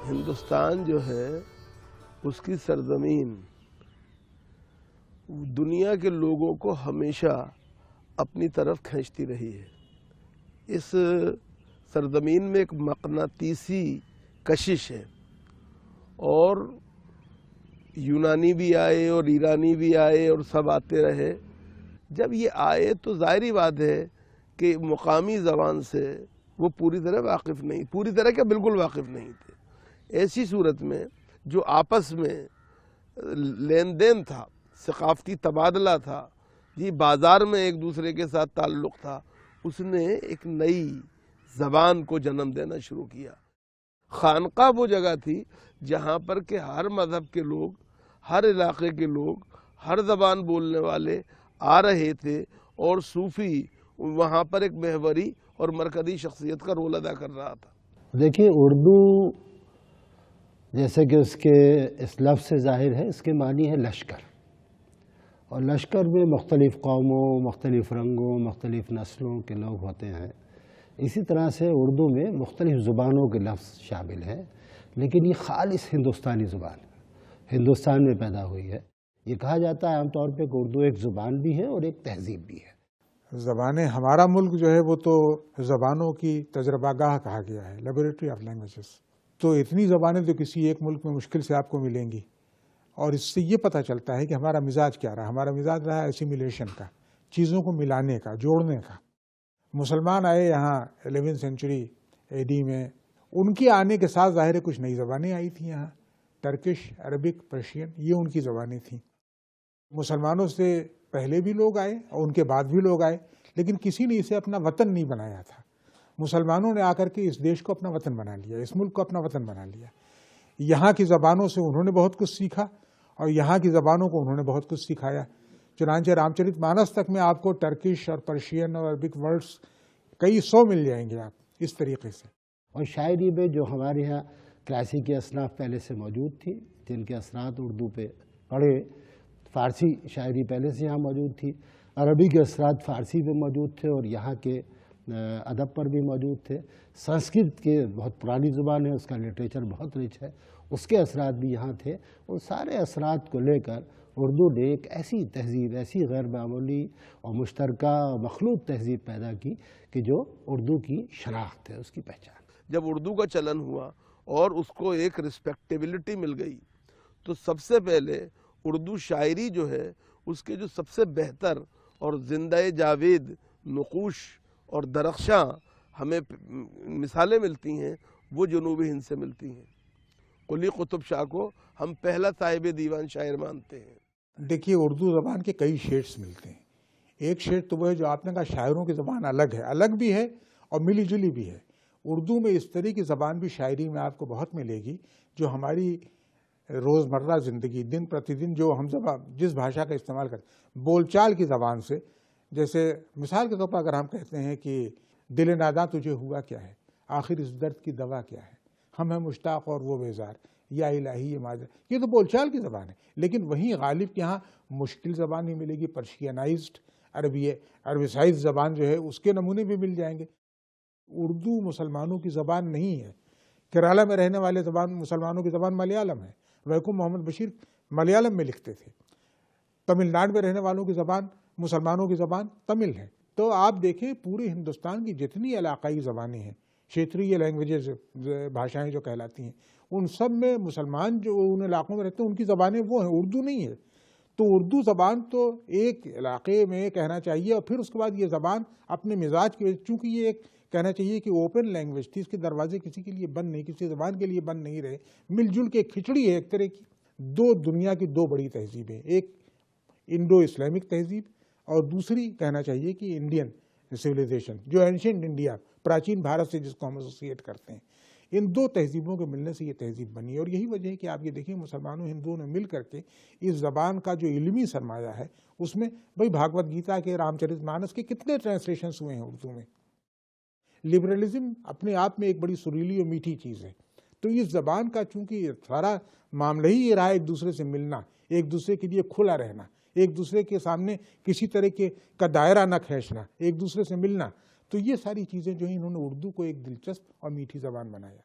ہندوستان جو ہے اس کی سرزمین دنیا کے لوگوں کو ہمیشہ اپنی طرف کھینچتی رہی ہے۔ اس سرزمین میں ایک مقناطیسی کشش ہے، اور یونانی بھی آئے اور ایرانی بھی آئے اور سب آتے رہے۔ جب یہ آئے تو ظاہری بات ہے کہ مقامی زبان سے وہ پوری طرح واقف نہیں، پوری طرح کیا بالکل واقف نہیں تھے۔ ایسی صورت میں جو آپس میں لین دین تھا، ثقافتی تبادلہ تھا، بازار میں ایک دوسرے کے ساتھ تعلق تھا، اس نے ایک نئی زبان کو جنم دینا شروع کیا۔ خانقاہ وہ جگہ تھی جہاں پر کہ ہر مذہب کے لوگ، ہر علاقے کے لوگ، ہر زبان بولنے والے آ رہے تھے، اور صوفی وہاں پر ایک محوری اور مرکزی شخصیت کا رول ادا کر رہا تھا۔ دیکھیے، اردو جیسے کہ اس لفظ سے ظاہر ہے، اس کے معنی ہے لشکر، اور لشکر میں مختلف قوموں، مختلف رنگوں، مختلف نسلوں کے لوگ ہوتے ہیں۔ اسی طرح سے اردو میں مختلف زبانوں کے لفظ شامل ہیں، لیکن یہ خالص ہندوستانی زبان ہے، ہندوستان میں پیدا ہوئی ہے۔ یہ کہا جاتا ہے عام طور پہ کہ اردو ایک زبان بھی ہے اور ایک تہذیب بھی ہے۔ زبانیں، ہمارا ملک جو ہے وہ تو زبانوں کی تجربہ گاہ کہا گیا ہے، لیبورٹری آف لینگویجز۔ تو اتنی زبانیں تو کسی ایک ملک میں مشکل سے آپ کو ملیں گی، اور اس سے یہ پتہ چلتا ہے کہ ہمارا مزاج کیا رہا۔ ہمارا مزاج رہا ایسیمیلیشن کا، چیزوں کو ملانے کا، جوڑنے کا۔ مسلمان آئے یہاں 11ویں سینچری AD میں، ان کے آنے کے ساتھ ظاہر کچھ نئی زبانیں آئی تھیں یہاں، ٹرکش، عربک، پرشین، یہ ان کی زبانیں تھیں۔ مسلمانوں سے پہلے بھی لوگ آئے اور ان کے بعد بھی لوگ آئے، لیکن کسی نے اسے اپنا وطن نہیں بنایا تھا۔ مسلمانوں نے آ کر کے اس دیش کو اپنا وطن بنا لیا، اس ملک کو اپنا وطن بنا لیا۔ یہاں کی زبانوں سے انہوں نے بہت کچھ سیکھا، اور یہاں کی زبانوں کو انہوں نے بہت کچھ سکھایا۔ چنانچہ رام چرت مانس تک میں آپ کو ٹرکش اور پرشین اور عربک ورڈز کئی سو مل جائیں گے آپ اس طریقے سے۔ اور شاعری میں جو ہمارے یہاں کلاسیکی اصناف پہلے سے موجود تھی، جن کے اثرات اردو پہ پڑے، فارسی شاعری پہلے سے یہاں موجود تھی، عربی کے اثرات فارسی پہ موجود تھے اور یہاں کے ادب پر بھی موجود تھے۔ سنسکرت کے بہت پرانی زبان ہے، اس کا لٹریچر بہت رچ ہے، اس کے اثرات بھی یہاں تھے۔ اور سارے اثرات کو لے کر اردو نے ایک ایسی تہذیب، ایسی غیر معمولی اور مشترکہ مخلوط تہذیب پیدا کی کہ جو اردو کی شناخت ہے، اس کی پہچان۔ جب اردو کا چلن ہوا اور اس کو ایک رسپیکٹیبلٹی مل گئی، تو سب سے پہلے اردو شاعری جو ہے، اس کے جو سب سے بہتر اور زندہ جاوید نقوش اور درخشاں ہمیں مثالیں ملتی ہیں، وہ جنوبی ہند سے ملتی ہیں۔ قلی قطب شاہ کو ہم پہلا صاحب دیوان شاعر مانتے ہیں۔ دیکھیے، اردو زبان کے کئی شیڈز ملتے ہیں۔ ایک شیڈ تو وہ ہے جو آپ نے کہا، شاعروں کی زبان الگ ہے، الگ بھی ہے اور ملی جلی بھی ہے۔ اردو میں اس طرح کی زبان بھی شاعری میں آپ کو بہت ملے گی، جو ہماری روزمرہ زندگی، دن پرتی دن جو ہم جس بھاشا کا استعمال کرتے ہیں، بول چال کی زبان سے، جیسے مثال کے طور پر اگر ہم کہتے ہیں کہ دل ناداں تجھے ہوا کیا ہے، آخر اس درد کی دوا کیا ہے، ہم ہیں مشتاق اور وہ بیزار، یا الہی یہ ماجرا، یہ تو بول چال کی زبان ہے۔ لیکن وہیں غالب کے ہاں مشکل زبان نہیں ملے گی، پرشینائزڈ عربیسائزڈ زبان جو ہے، اس کے نمونے بھی مل جائیں گے۔ اردو مسلمانوں کی زبان نہیں ہے۔ کیرالہ میں رہنے والے مسلمانوں کی زبان ملیالم ہے، ویکم محمد بشیر ملیالم میں لکھتے تھے۔ تمل ناڈو میں رہنے والوں کی زبان، مسلمانوں کی زبان تمل ہے۔ تو آپ دیکھیں، پورے ہندوستان کی جتنی علاقائی زبانیں ہیں، شیتریہ لینگویجز، بھاشائیں جو کہلاتی ہیں، ان سب میں مسلمان جو ان علاقوں میں رہتے ہیں، ان کی زبانیں وہ ہیں، اردو نہیں ہے۔ تو اردو زبان تو ایک علاقے میں کہنا چاہیے، اور پھر اس کے بعد یہ زبان اپنے مزاج کی وجہ، چونکہ یہ ایک کہنا چاہیے کہ اوپن لینگویج تھی، اس کے دروازے کسی کے لیے بند نہیں، کسی زبان کے لیے بند نہیں رہے، مل جل کے کھچڑی ہے ایک طرح کی۔ دو دنیا کی دو بڑی تہذیبیں، ایک انڈو اسلامک تہذیب اور دوسری کہنا چاہیے کہ انڈین سویلائزیشن، جو اینشینٹ انڈیا، پراچین بھارت سے جس کو ہم ایسوسیٹ کرتے ہیں۔ ان دو تہذیبوں کے ملنے سے یہ تہذیب بنی، اور یہی وجہ ہے کہ آپ یہ دیکھیں، مسلمانوں ہندوؤں نے مل کر کے اس زبان کا جو علمی سرمایہ ہے، اس میں بھائی بھاگوت گیتا کے، رام چرت مانس کے کتنے ٹرانسلیشنز ہوئے ہیں اردو میں۔ لبرلزم اپنے آپ میں ایک بڑی سریلی اور میٹھی چیز ہے۔ تو اس زبان کا چونکہ سارا معاملہ ہی یہ رہا، ایک دوسرے سے ملنا، ایک دوسرے کے لیے کھلا رہنا، ایک دوسرے کے سامنے کسی طرح کا دائرہ نہ کھینچنا، ایک دوسرے سے ملنا، تو یہ ساری چیزیں جو ہیں، انہوں نے اردو کو ایک دلچسپ اور میٹھی زبان بنایا۔